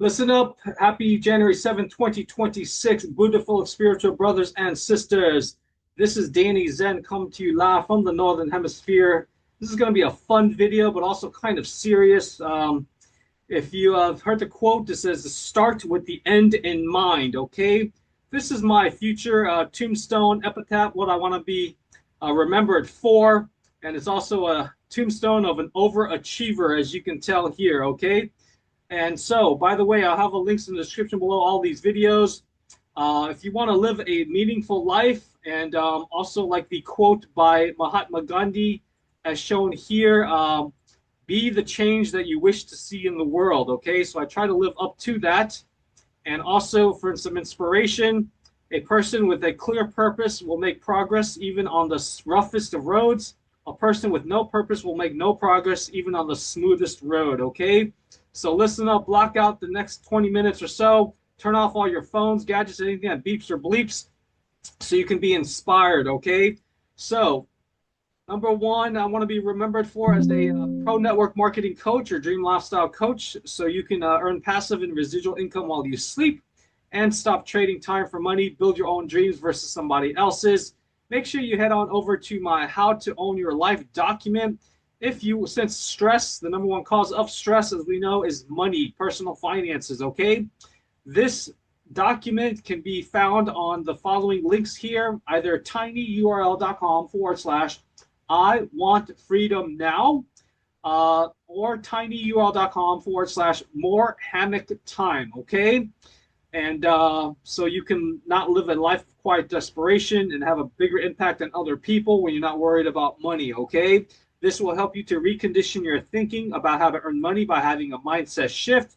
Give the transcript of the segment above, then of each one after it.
Listen up. Happy January 7th, 2026. Beautiful spiritual brothers and sisters. This is Danny Zen coming to you live from the Northern Hemisphere. This is going to be a fun video, but also kind of serious. If you have heard the quote, it says, start with the end in mind, okay? This is my future tombstone epitaph, what I want to be remembered for. And it's also a tombstone of an overachiever, as you can tell here, okay? And so, by the way, I'll have the links in the description below all these videos. If you want to live a meaningful life, and also like the quote by Mahatma Gandhi, as shown here, be the change that you wish to see in the world. Okay, so I try to live up to that. And also, for some inspiration, a person with a clear purpose will make progress even on the roughest of roads. A person with no purpose will make no progress even on the smoothest road. Okay. So listen up, block out the next 20 minutes or so, turn off all your phones, gadgets, anything that beeps or bleeps, so you can be inspired, okay? So, number one, I want to be remembered for as a pro network marketing coach or dream lifestyle coach, so you can earn passive and residual income while you sleep and stop trading time for money, build your own dreams versus somebody else's. Make sure you head on over to my How to Own Your Life document. If you sense stress, the number one cause of stress, as we know, is money, personal finances, okay? This document can be found on the following links here, either tinyurl.com/ I want freedom now, or tinyurl.com/ more hammock time, okay? And so you can not live a life of quiet desperation and have a bigger impact on other people when you're not worried about money, okay? This will help you to recondition your thinking about how to earn money by having a mindset shift.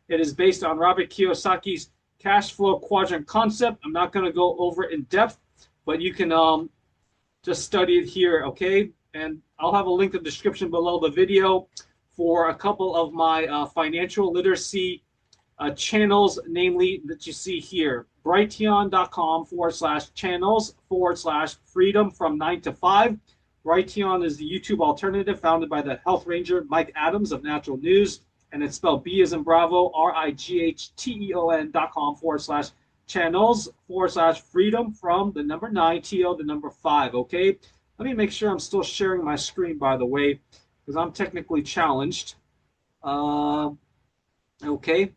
It is based on Robert Kiyosaki's cash flow quadrant concept. I'm not going to go over it in depth, but you can just study it here, okay? And I'll have a link in the description below the video for a couple of my financial literacy channels, namely that you see here, brighteon.com/channels/freedom from 9 to 5. Brighteon is the YouTube alternative founded by the health ranger Mike Adams of Natural News, and it's spelled B as in Bravo, RIGHTEON.com/channels/freedom from the number 9, TO the number 5, okay? Let me make sure I'm still sharing my screen, by the way, because I'm technically challenged. Okay.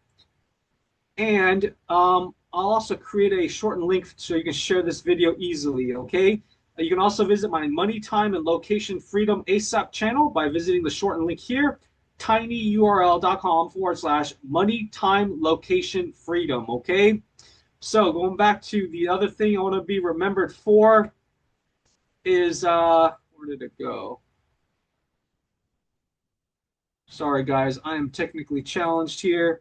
And I'll also create a shortened link so you can share this video easily, okay? You can also visit my Money, Time, and Location Freedom ASAP channel by visiting the shortened link here, tinyurl.com/money, time, location, freedom, okay? So going back to the other thing I want to be remembered for is, where did it go? Sorry, guys, I am technically challenged here.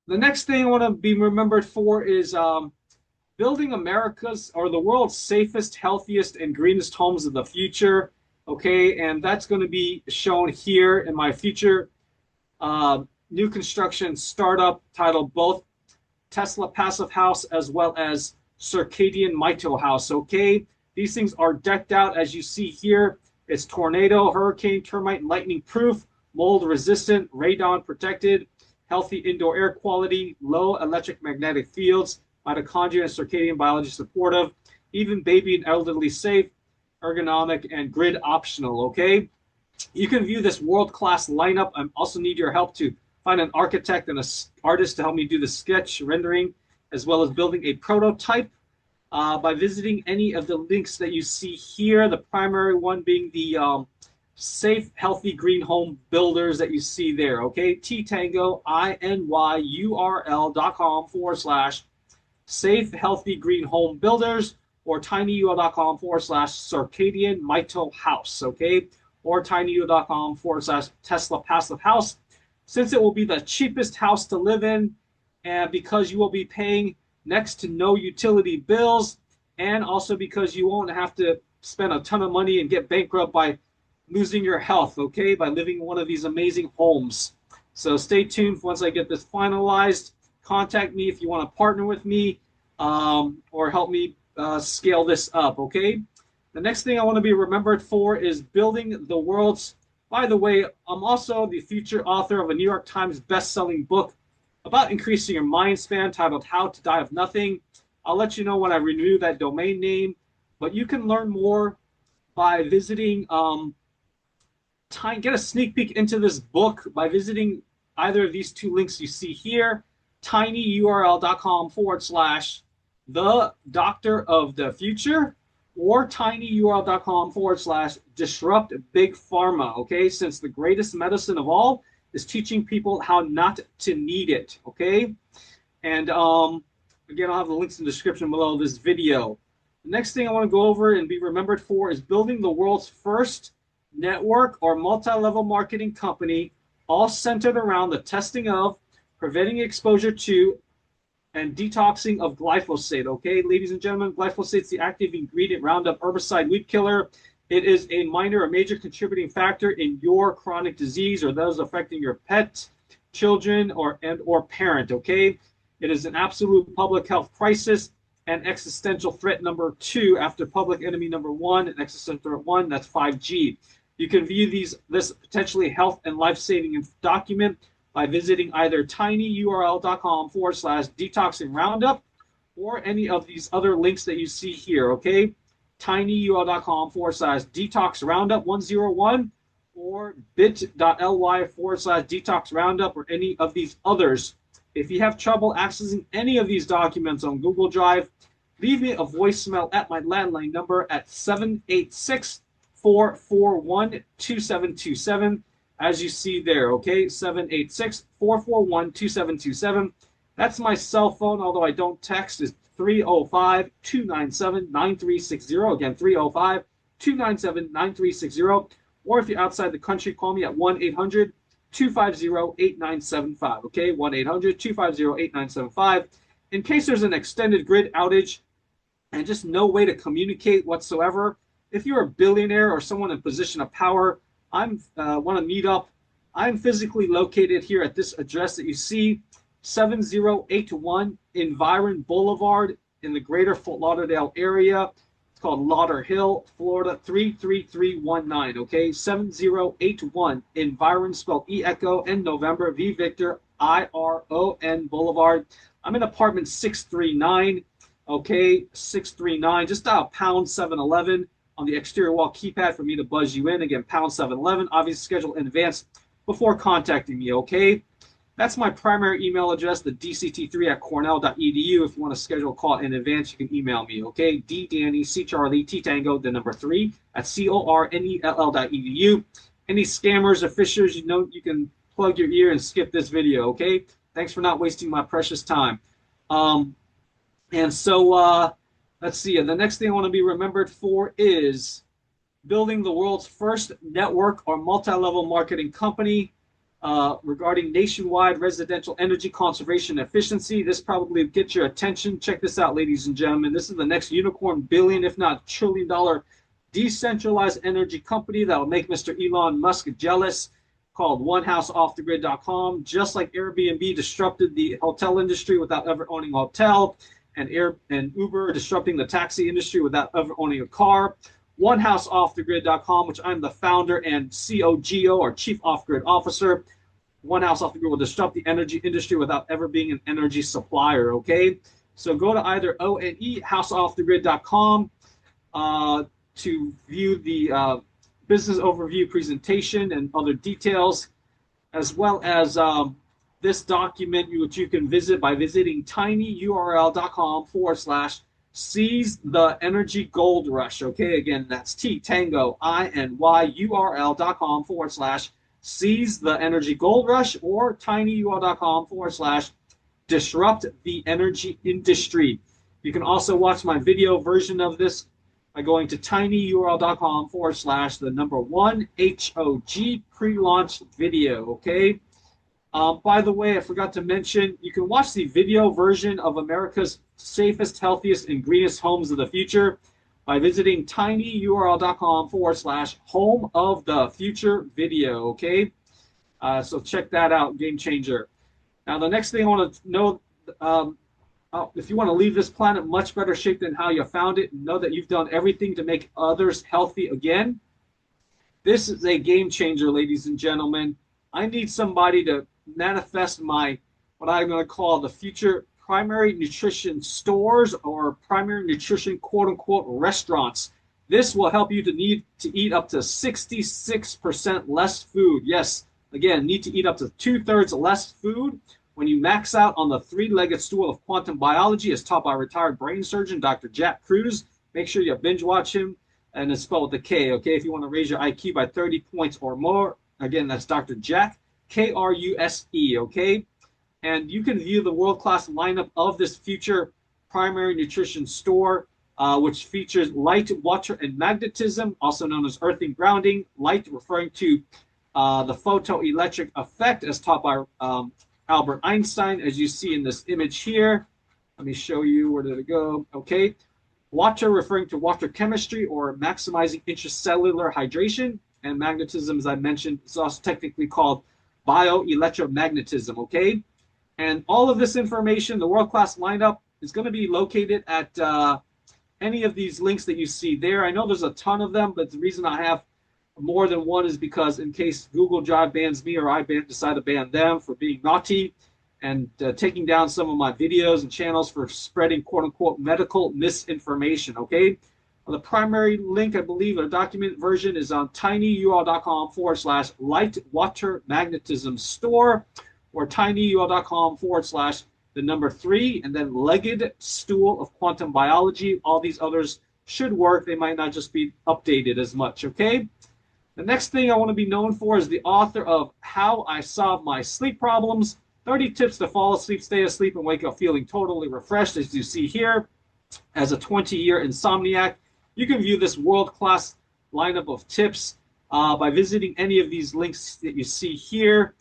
The next thing I want to be remembered for is building America's or the world's safest, healthiest, and greenest homes of the future. Okay, and that's going to be shown here in my future new construction startup titled both Tesla Passive House as well as Circadian Mito House. Okay, these things are decked out as you see here. It's tornado, hurricane, termite, and lightning proof, mold resistant, radon protected, healthy indoor air quality, low electromagnetic fields, mitochondria and circadian biology supportive, even baby and elderly safe, ergonomic, and grid optional, okay? You can view this world-class lineup. I also need your help to find an architect and an artist to help me do the sketch rendering, as well as building a prototype by visiting any of the links that you see here, the primary one being the safe, healthy green home builders that you see there, okay? tinyurl.com/safe, healthy green home builders, or tinyurl.com/circadian mito house, okay? Or tinyurl.com/Tesla passive house. Since it will be the cheapest house to live in, and because you will be paying next to no utility bills, and also because you won't have to spend a ton of money and get bankrupt by losing your health, okay, by living in one of these amazing homes. So stay tuned. Once I get this finalized, contact me if you want to partner with me or help me scale this up, okay? The next thing I want to be remembered for is building the world's, by the way, I'm also the featured author of a New York Times best-selling book about increasing your mind span, titled How to Die of Nothing. I'll let you know when I renew that domain name, but you can learn more by visiting, get a sneak peek into this book by visiting either of these two links you see here, tinyurl.com/ the doctor of the future, or tinyurl.com/ disrupt big pharma. Okay, since the greatest medicine of all is teaching people how not to need it. Okay, and again, I'll have the links in the description below this video. The next thing I want to go over and be remembered for is building the world's first network or multi-level marketing company, all centered around the testing of, preventing exposure to, and detoxing of glyphosate. Okay, ladies and gentlemen, glyphosate is the active ingredient Roundup herbicide weed killer. It is a minor or major contributing factor in your chronic disease or those affecting your pet, children, or parent. Okay, it is an absolute public health crisis and existential threat number 2 after public enemy number 1 and existential threat 1. That's 5G. You can view this potentially health and life-saving document by visiting either tinyurl.com/detoxing roundup or any of these other links that you see here. Okay, tinyurl.com/detox roundup 101 or bit.ly/detox roundup or any of these others. If you have trouble accessing any of these documents on Google Drive, leave me a voicemail at my landline number at 786-441-2727, as you see there, okay? 786-441-2727. That's my cell phone, although I don't text. It's 305-297-9360. Again, 305-297-9360. Or if you're outside the country, call me at 1-800-250-8975. Okay, 1-800-250-8975. In case there's an extended grid outage and just no way to communicate whatsoever, if you're a billionaire or someone in position of power, want to meet up, I'm physically located here at this address that you see, 7081 Environ Boulevard in the greater Fort Lauderdale area. It's called Lauderhill, Florida 33319. Okay, 7081 Environ, spelled E Echo and November V Victor IRON Boulevard. I'm in apartment 639. Okay, 639, just dial pound 711 on the exterior wall keypad for me to buzz you in. Again, pound 711. Obviously, schedule in advance before contacting me. Okay, that's my primary email address, the dct3@cornell.edu. If you want to schedule a call in advance, you can email me. Okay, ddanny, C Charlie, T Tango, the number 3 at cornell.edu. Any scammers or fishers, you know, you can plug your ear and skip this video. Okay, thanks for not wasting my precious time. And so let's see. The next thing I want to be remembered for is building the world's first network or multi-level marketing company regarding nationwide residential energy conservation efficiency. This probably gets your attention. Check this out, ladies and gentlemen. This is the next unicorn billion, if not trillion-dollar decentralized energy company that will make Mr. Elon Musk jealous, called OneHouseOffTheGrid.com. Just like Airbnb disrupted the hotel industry without ever owning a hotel, and Uber disrupting the taxi industry without ever owning a car, OneHouseOffTheGrid.com, which I'm the founder and COGO, or Chief Off-Grid Officer. One House Off the Grid will disrupt the energy industry without ever being an energy supplier. Okay, so go to either ONEHouseOffTheGrid.com to view the business overview presentation and other details, as well as this document, which you can visit by visiting tinyurl.com/seize the energy gold rush. Okay, again, that's T Tango INYURL.com/seize the energy gold rush, or tinyurl.com/disrupt the energy industry. You can also watch my video version of this by going to tinyurl.com/1HOG pre-launch video. Okay. By the way, I forgot to mention, you can watch the video version of America's safest, healthiest, and greenest homes of the future by visiting tinyurl.com/home of the future video. Okay, so check that out, game changer. Now, the next thing I want to know, if you want to leave this planet much better shape than how you found it, and know that you've done everything to make others healthy again, this is a game changer, ladies and gentlemen. I need somebody to manifest my what I'm going to call the future primary nutrition stores or primary nutrition quote unquote restaurants. This will help you to need to eat up to 66% less food. Yes, again, need to eat up to 2/3 less food when you max out on the three-legged stool of quantum biology as taught by retired brain surgeon Dr. Jack Kruse. Make sure you binge watch him, and it's spelled with a K, okay? If you want to raise your IQ by 30 points or more, again, that's Dr. Jack, Kruse, okay? And you can view the world-class lineup of this future primary nutrition store, which features light, water, and magnetism, also known as earthing grounding. Light referring to the photoelectric effect as taught by Albert Einstein, as you see in this image here. Let me show you, where did it go? Okay. Water referring to water chemistry or maximizing intracellular hydration. And magnetism, as I mentioned, is also technically called bioelectromagnetism, okay? And all of this information, the world-class lineup, is going to be located at any of these links that you see there. I know there's a ton of them, but the reason I have more than one is because in case Google Drive bans me or I decide to ban them for being naughty and taking down some of my videos and channels for spreading quote-unquote medical misinformation, okay? The primary link, I believe, or document version is on tinyurl.com/light water magnetism store or tinyurl.com/3 and then legged stool of quantum biology. All these others should work. They might not just be updated as much, okay? The next thing I want to be known for is the author of How I Solve My Sleep Problems, 30 Tips to Fall Asleep, Stay Asleep, and Wake Up Feeling Totally Refreshed, as you see here. As a 20-year insomniac, you can view this world-class lineup of tips by visiting any of these links that you see here.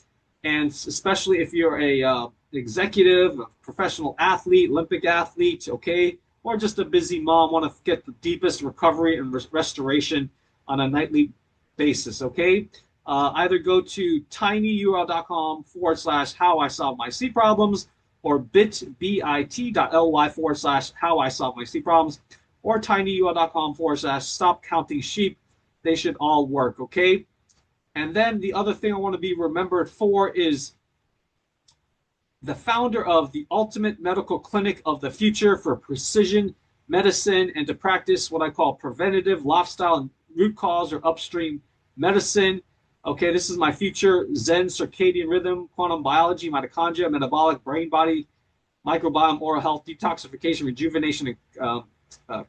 And especially if you're a executive, a professional athlete, Olympic athlete, okay, or just a busy mom, want to get the deepest recovery and restoration on a nightly basis, okay? Either go to tinyurl.com/how I solve my sleep problems or bit.ly/how I solve my sleep problems or tinyurl.com/stop counting sheep. They should all work, okay? And then the other thing I want to be remembered for is the founder of the ultimate medical clinic of the future for precision medicine and to practice what I call preventative lifestyle and root cause or upstream medicine. Okay, this is my future Zen circadian rhythm, quantum biology, mitochondria, metabolic, brain body, microbiome, oral health, detoxification, rejuvenation, and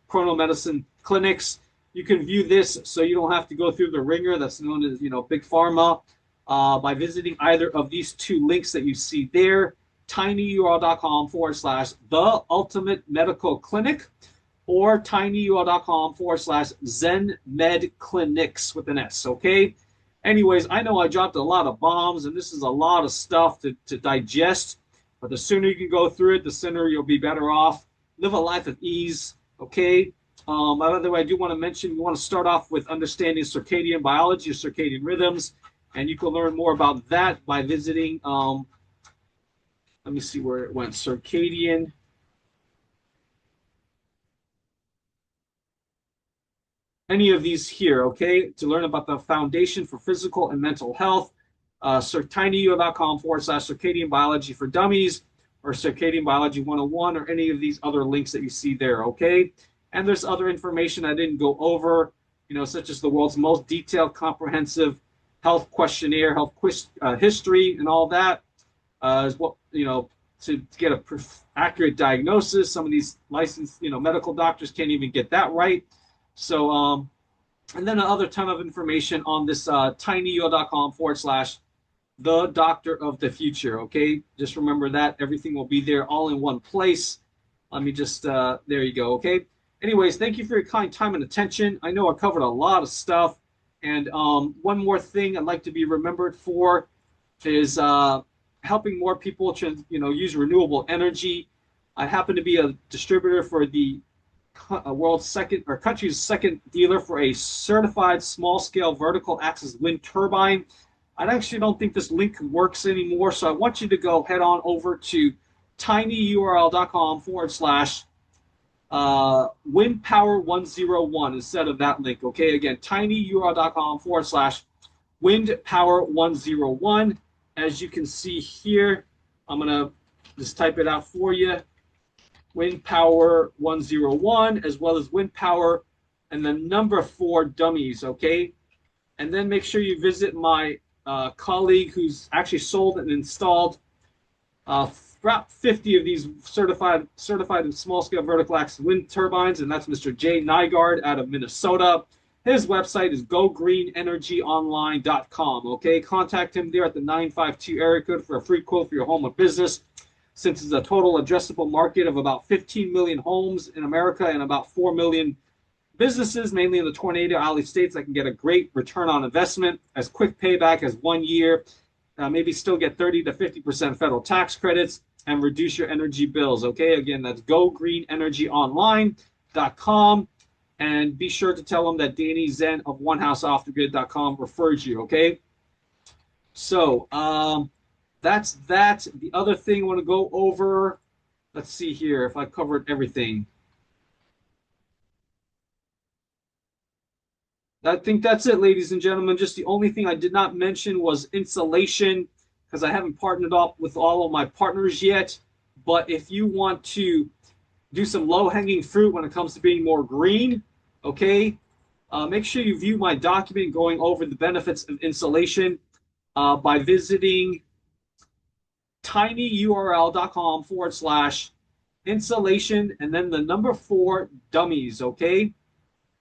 chronomedicine clinics. You can view this so you don't have to go through the ringer that's known as, big pharma by visiting either of these two links that you see there, tinyurl.com/the ultimate medical clinic or tinyurl.com/Zen Med Clinics with an S, okay? Anyways, I know I dropped a lot of bombs and this is a lot of stuff to digest, but the sooner you can go through it, the sooner you'll be better off. Live a life of ease, okay? By the way, I do want to mention, we want to start off with understanding circadian biology or circadian rhythms, and you can learn more about that by visiting, let me see where it went, circadian. Any of these here, okay, to learn about the foundation for physical and mental health, tinyurl.com/circadian biology for dummies or circadian biology 101 or any of these other links that you see there, okay? And there's other information I didn't go over, such as the world's most detailed, comprehensive health questionnaire, health history, and all that. Is what to get a accurate diagnosis. Some of these licensed, medical doctors can't even get that right. So, and then another ton of information on this tinyurl.com/the doctor of the future. Okay, just remember that everything will be there all in one place. Let me just there you go. Okay. Anyways, thank you for your kind time and attention. I know I covered a lot of stuff. And one more thing I'd like to be remembered for is helping more people to, use renewable energy. I happen to be a distributor for the country's second dealer for a certified small-scale vertical axis wind turbine. I actually don't think this link works anymore, so I want you to go head on over to tinyurl.com/windpower101 instead of that link. Okay, again, tinyurl.com/windpower101. As you can see here, I'm gonna just type it out for you. Wind Power 101, as well as Wind Power and the number 4 dummies, okay? And then make sure you visit my colleague who's actually sold and installed about 50 of these certified small-scale vertical axis wind turbines, and that's Mr. Jay Nygaard out of Minnesota. His website is gogreenenergyonline.com, okay? Contact him there at the 952 area code for a free quote for your home or business. Since it's a total addressable market of about 15 million homes in America and about 4 million businesses, mainly in the Tornado Alley states, that can get a great return on investment, as quick payback as 1 year, maybe still get 30 to 50% federal tax credits, and reduce your energy bills, okay? Again, that's gogreenenergyonline.com, and be sure to tell them that Danny Zen of OneHouseOffTheGrid.com referred you, okay? So, that's that. The other thing I want to go over, let's see here if I covered everything. I think that's it, ladies and gentlemen. Just the only thing I did not mention was insulation, because I haven't partnered up with all of my partners yet. But if you want to do some low-hanging fruit when it comes to being more green, okay, make sure you view my document going over the benefits of insulation by visiting tinyurl.com/insulation and then the number 4 dummies, okay?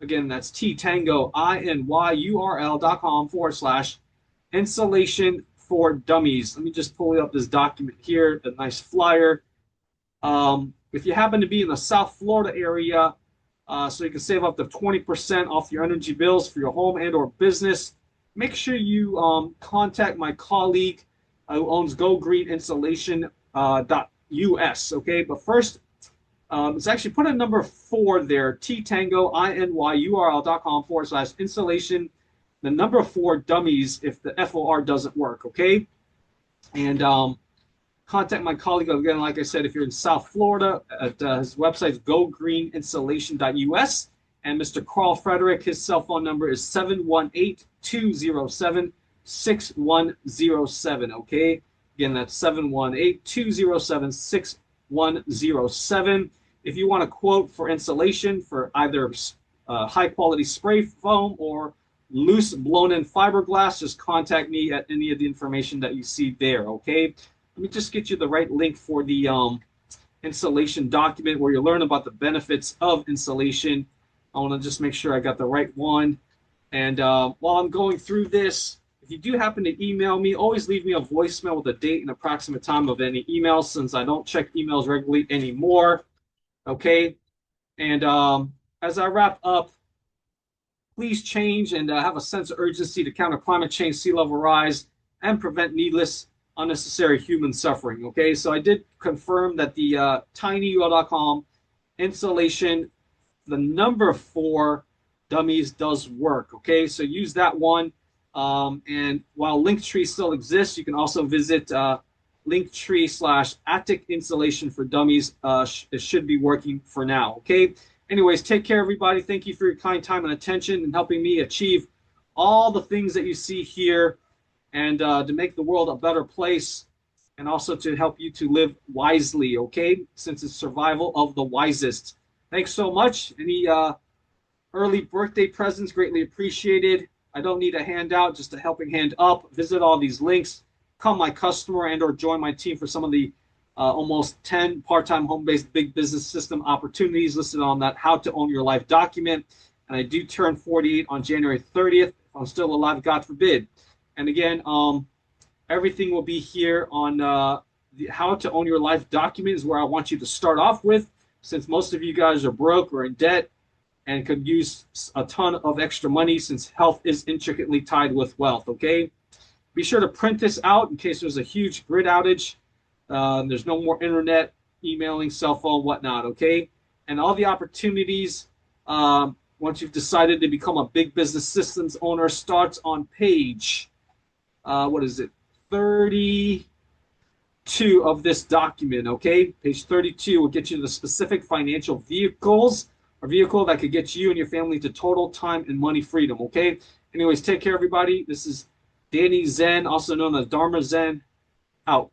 Again, that's tinyurl.com/insulation for dummies. Let me just pull up this document here, a nice flyer. If you happen to be in the South Florida area, so you can save up to 20% off your energy bills for your home and or business, make sure you contact my colleague who owns GoGreenInsulation.us, okay? But first, it's actually put a number 4 there, tinyurl.com/insulation, the number 4 dummies if the FOR doesn't work, okay? And contact my colleague, again, like I said, if you're in South Florida, at his website is gogreeninsulation.us. And Mr. Carl Frederick, his cell phone number is 718-207-6107, okay? Again, that's 718-207-6107. If you want a quote for insulation for either high-quality spray foam or loose blown-in fiberglass, just contact me at any of the information that you see there, okay? Let me just get you the right link for the insulation document where you learn about the benefits of insulation. I want to just make sure I got the right one. And while I'm going through this, if you do happen to email me, always leave me a voicemail with a date and approximate time of any emails, since I don't check emails regularly anymore. Okay? And as I wrap up, please change and have a sense of urgency to counter climate change, sea level rise, and prevent needless, unnecessary human suffering. Okay? So I did confirm that the tinyurl.com insulation, the number 4 dummies, does work. Okay, so use that one. And while Linktree still exists, you can also visit Linktree/Attic Insulation for Dummies. It should be working for now. Okay. Anyways, take care, everybody. Thank you for your kind time and attention and helping me achieve all the things that you see here, and to make the world a better place, and also to help you to live wisely. Okay, since it's survival of the wisest. Thanks so much. Any early birthday presents, greatly appreciated. I don't need a handout, just a helping hand up. Visit all these links. Become my customer and or join my team for some of the almost 10 part-time home-based big business system opportunities listed on that How to Own Your Life document. And I do turn 48 on January 30th. If I'm still alive, God forbid. And again, everything will be here on the How to Own Your Life document is where I want you to start off with, since most of you guys are broke or in debt and could use a ton of extra money, since health is intricately tied with wealth, okay? Be sure to print this out in case there's a huge grid outage. There's no more internet, emailing, cell phone, whatnot, okay? And all the opportunities, once you've decided to become a big business systems owner, starts on page, what is it, 32 of this document, okay? Page 32 will get you the specific financial vehicles, a vehicle that could get you and your family to total time and money freedom, okay? Anyways, take care, everybody. This is Danny Zen, also known as Dharma Zen, out.